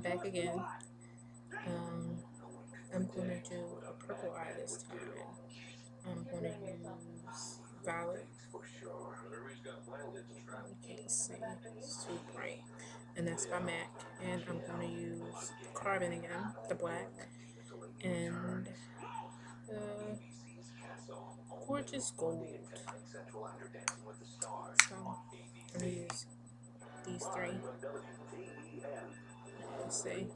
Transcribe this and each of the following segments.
back again. I'm going to do a purple eye this time. I'm going to use violet. You can't see, it's too bright. And that's by MAC. And I'm going to use carbon again, the black. And gorgeous gold. So I'm going to use these three. Let's see,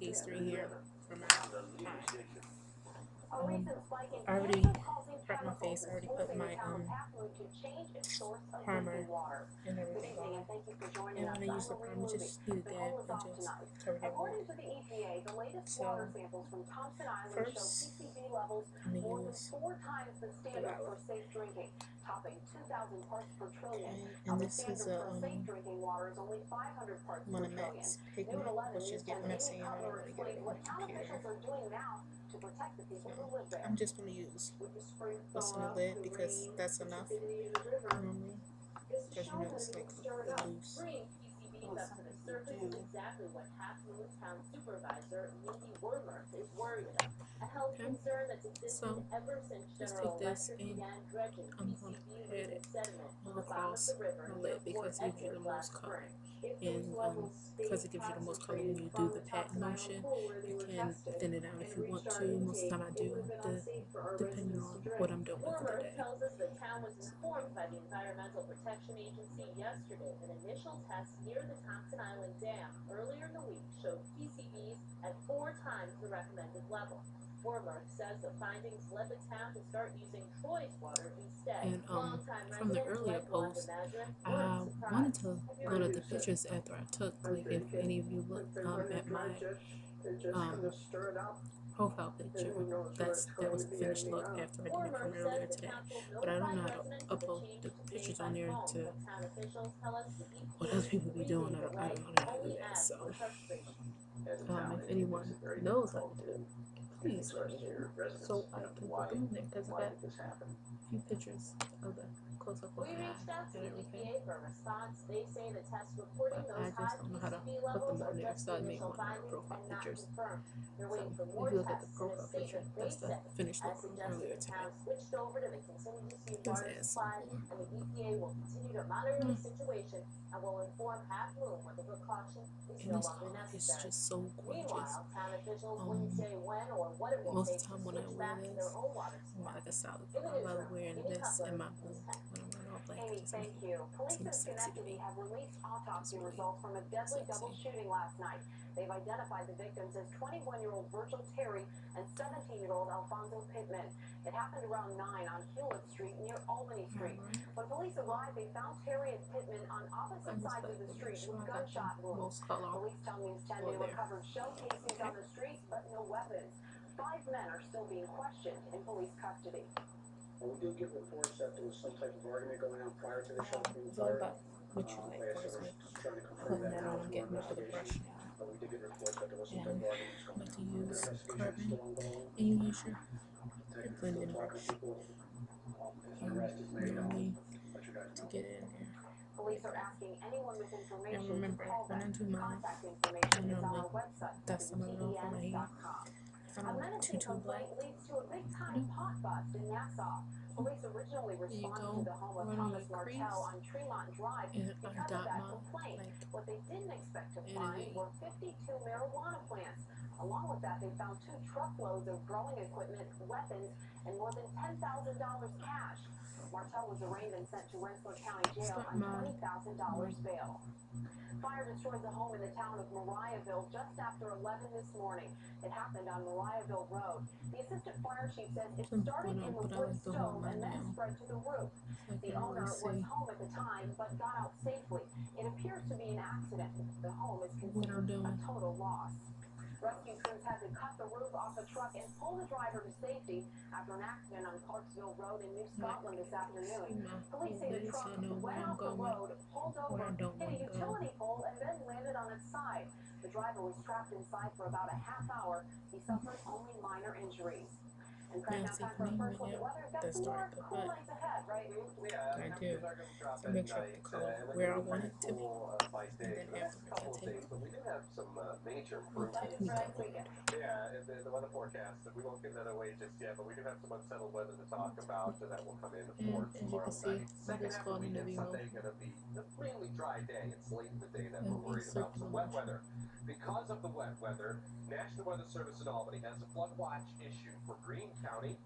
these three here for my time. I already prepped my face. I already put my primer and everything on. And when I use the primer, just need a dab and just cover it everywhere. So first, I'm gonna use the violet. Okay, and this is a one of Matt's pigment, which is getting messy and I don't want to get it on the computer. So I'm just going to use what's in the lid because that's enough normally, because you know it's like loose. Okay, so just take this and I'm going to pat it all across my lid because it gives you the most color. And because it gives you the most color when you do the pat motion, you can thin it out if you want to. Most of the time I do, depending on what I'm doing for the day. And from the earlier post, I wanted to load up the pictures after I took. Like if any of you look at my profile picture, that was the finished look after I did it from earlier today. But I don't know how to upload the pictures on there to what other people be doing. I don't know how to do that. So if anyone knows how to do it, please let me know so I can put them in there because I got a few pictures of the close-up of the eye and everything. But I just don't know how to put them on there, so I made one of my profile pictures. So if you look at the profile picture, that's the finished look from earlier today. Let's add some more. And this color is just so gorgeous. Most of the time when I wear this, I'm like a solid color. I love wearing this and my blue when I'm wearing all black. It just seems sexy to me. It's really sexy. They've identified the victims as 21-year-old Virgil Terry and 17-year-old Alfonso Pittman. It happened around 9 on Hewlett Street near Albany Street. When police arrived, they found Terry and Pittman on opposite sides of the street with gunshot wounds. Police tell News 10 they recovered shell casings on the street, but no weapons. 5 men are still being questioned in police custody. And we did get reports that there was some type of argument going on prior to the shell being It's all fired. about what you like personally. Trying to confirm Putting that that now on and through getting rid of the investigation. brush now. But we did get reports that there was some And type of arguments I going like to on. use Investigation carbon still ongoing. and you use your Detectives blending still talking brush to people. An arrest is made. normally Let you guys to know. get it in there. Police are asking anyone with information And remember, to call when I them. do mine, Contact I information is on normally our website, dust some of it off on my hair. wtens.com. If I A don't want menacing too black, complaint leads to a big-time pot bust in Nassau. Police originally there you responded go, to the home of right on Thomas your crease. Martell on Tremont Drive And I because of dot that my complaint. like What they didn't expect to in find a were 52 marijuana plants. Along with that, they found 2 truckloads of growing equipment, weapons, and more than $10,000 cash. Martell was arraigned and sent to Rensselaer County Jail on $20,000 bail. Fire destroyed the home in the town of Mariahville just after 11 this morning. It happened on Mariahville Road. The assistant fire chief says it started in the wood stove and then spread to the roof. The owner was home at the time but got out safely. It appears to be an accident. The home is considered a total loss. Rescue crews had to cut the roof off the truck and pull the driver to safety after an accident on Clarksville Road in New Scotland this afternoon. Police say the truck went off the road, pulled over, hit a utility pole, and then landed on its side. The driver was trapped inside for about a half hour. He suffered only minor injuries. And now now see time for for me a right first look at now, weather. Got that's some more dark, cool but nights ahead, right? I do to make sure the color where I want it to be. And then afterwards I take have some major improvements. Yeah, the weather forecast, we won't give that away just yet, but we do have some unsettled weather to talk about that will come in for And as you tomorrow can see, night. Second this half of the falling in the weekend, Vimo. Sunday, going to be a extremely dry day. It's late in the day that And we're worried these about some wet circles. weather. Because of the wet weather, National Weather Service in Albany has a flood watch issued for Greene County,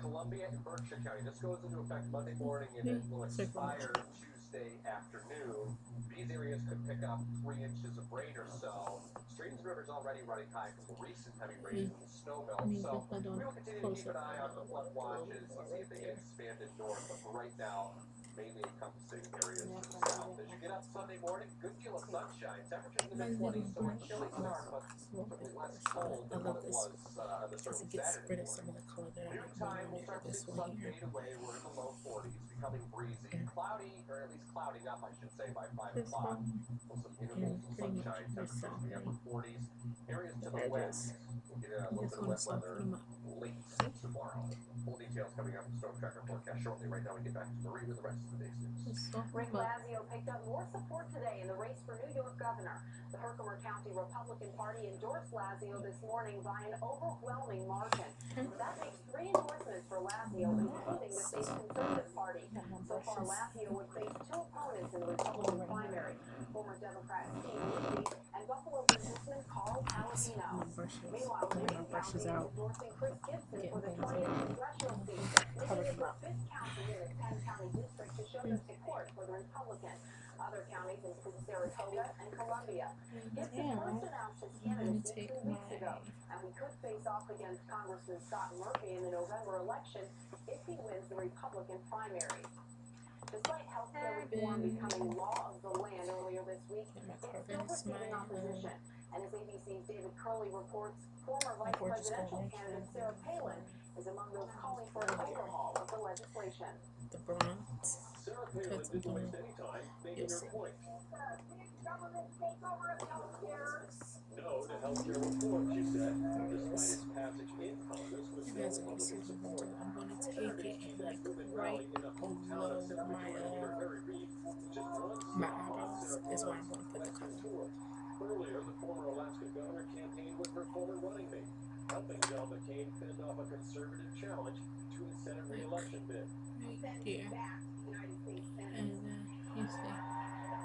Columbia, and Berkshire County. This goes into effect Monday morning and it will expire Tuesday afternoon. These areas could pick up 3 inches of rain or so. Streams and rivers already running high from the recent heavy rain and the snow melt. So we will continue to keep an eye on the flood watches. Let's see if they get expanded north. But for right now, mainly encompassing areas to the south. As you get up Sunday morning, good deal of sunshine. Temperatures in the mid-20s, so a chilly start, but certainly less cold than what it was on the Because early it gets rid Saturday of some morning. of the color that I have Noontime, we'll on start to this see the one sun here. fade away. We're in the low 40s, becoming breezy. Cloudy, or at least clouding up, I should say, by 5 This o'clock. one, With some intervals of pretty much sunshine, this temperatures in the upper 40s. Areas to the edges. west, we'll get a I little just bit of want to wet weather soften them up. late tomorrow. Full details coming up in Storm Tracker forecast shortly. Right now, we get back to Marie with the rest of the day's news. Just soften Rick them up. Lazio picked up more support today in the race for New York governor. The Herkimer County Republican Party endorsed Lazio this morning by an overwhelming margin. That makes 3 endorsements for Lazio, including the state's Conservative Party. So far, Lazio would face 2 opponents in the Republican primary, former Democrat Steve Levy and Buffalo businessman Carl Paladino. Meanwhile, Green County is endorsing Chris Gibson for the 20th congressional seat, making it the 5th county in its 10-county district to show their support for the Republican. Other counties include Saratoga and Columbia. Gibson first announced his candidacy 2 weeks ago, and we could face off against Congressman Scott Murphy in the November election if he wins the Republican primary. Despite healthcare reform becoming law of the land earlier this week, it's still receiving opposition. And as ABC's David Curley reports, former vice presidential candidate Sarah Palin is among those calling for an overhaul of the legislation. The bronze. Sarah Palin didn't waste any time making her point. Government takeover of healthcare. No to healthcare reform, she said, despite its passage in Congress with no Republican support. I'm going to take it and like right below my eyebrows is where I'm going to put the color. Earlier, the former Alaska governor campaigned with her former running mate, helping John McCain fend off a conservative challenge to his Senate re-election bid. Right here. And you see.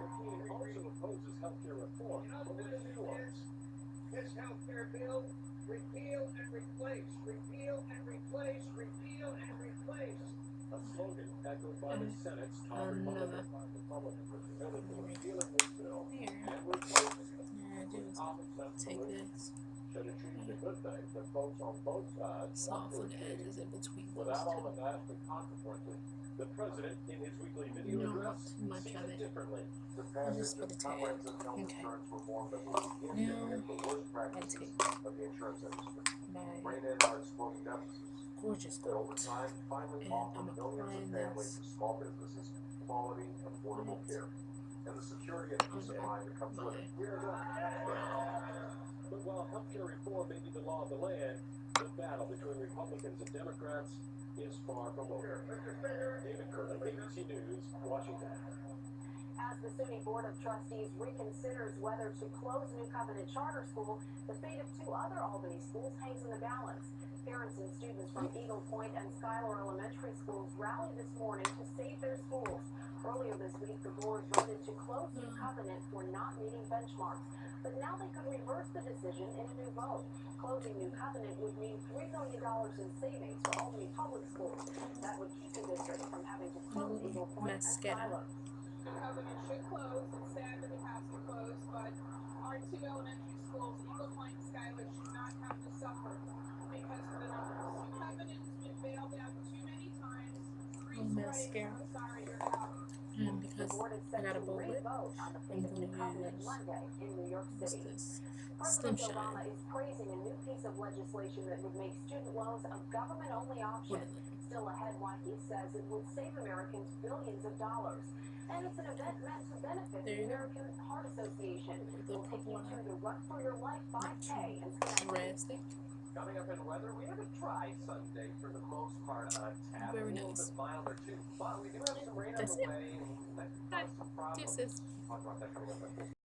McCain also opposes healthcare reform, but with a nuance. This healthcare bill, repeal and replace, repeal and replace, repeal and replace. A slogan echoed by the Senate's top Republicans committed to repealing this bill and replacing it. Take this, Said it seems a good thing that folks on both sides soften the edges in between those without all the two. nasty consequences. The president, in his weekly You video don't want address, too much sees of it it. differently. The I'll just passage put of a tag. comprehensive health Okay. insurance reform that will begin to Now, end the worst I practices take of the insurance industry. my Rein in our exploding deficits. gorgeous That over gold. time finally And offer I'm millions of applying families this and small businesses quality, affordable care. And the security and peace of mind that comes with it. But while healthcare reform may be the law of the land, the battle between Republicans and Democrats is far from over. David Curley, ABC News, Washington. As the SUNY Board of Trustees reconsiders whether to close New Covenant Charter School, the fate of 2 other Albany schools hangs in the balance. Parents and students from Eagle Point and Schuyler Elementary Schools rallied this morning to save their schools. Earlier this week, the board voted to close New Covenant for not meeting benchmarks, but now they could reverse the decision in a new vote. Closing New Covenant would mean $3 million in savings for Albany Public Schools. That would keep the district from having to close Eagle Point and Schuyler. New Covenant should close. It's sad that it has to close, but our 2 elementary schools, Eagle Point and Schuyler, should not have to suffer because of the numbers. New Covenant's been bailed out too many times. 3 strikes. I'm sorry, you're out. And because I got a bowl whip, I'm going to use Monday in New York City. this President slimshine. Obama is praising a new piece of legislation that would make student loans a government-only option. Still ahead, why he says it would save Americans billions of dollars. And it's an event meant to benefit the American Heart Association. We'll take you to the Run for Your Life 5K and Rastic. Coming up in weather, we have a dry Sunday for the most part on tap. Very A little nice. bit milder too, but we do have some rain on That's the it. way, and that causes some problems. This is Talk about that coming up.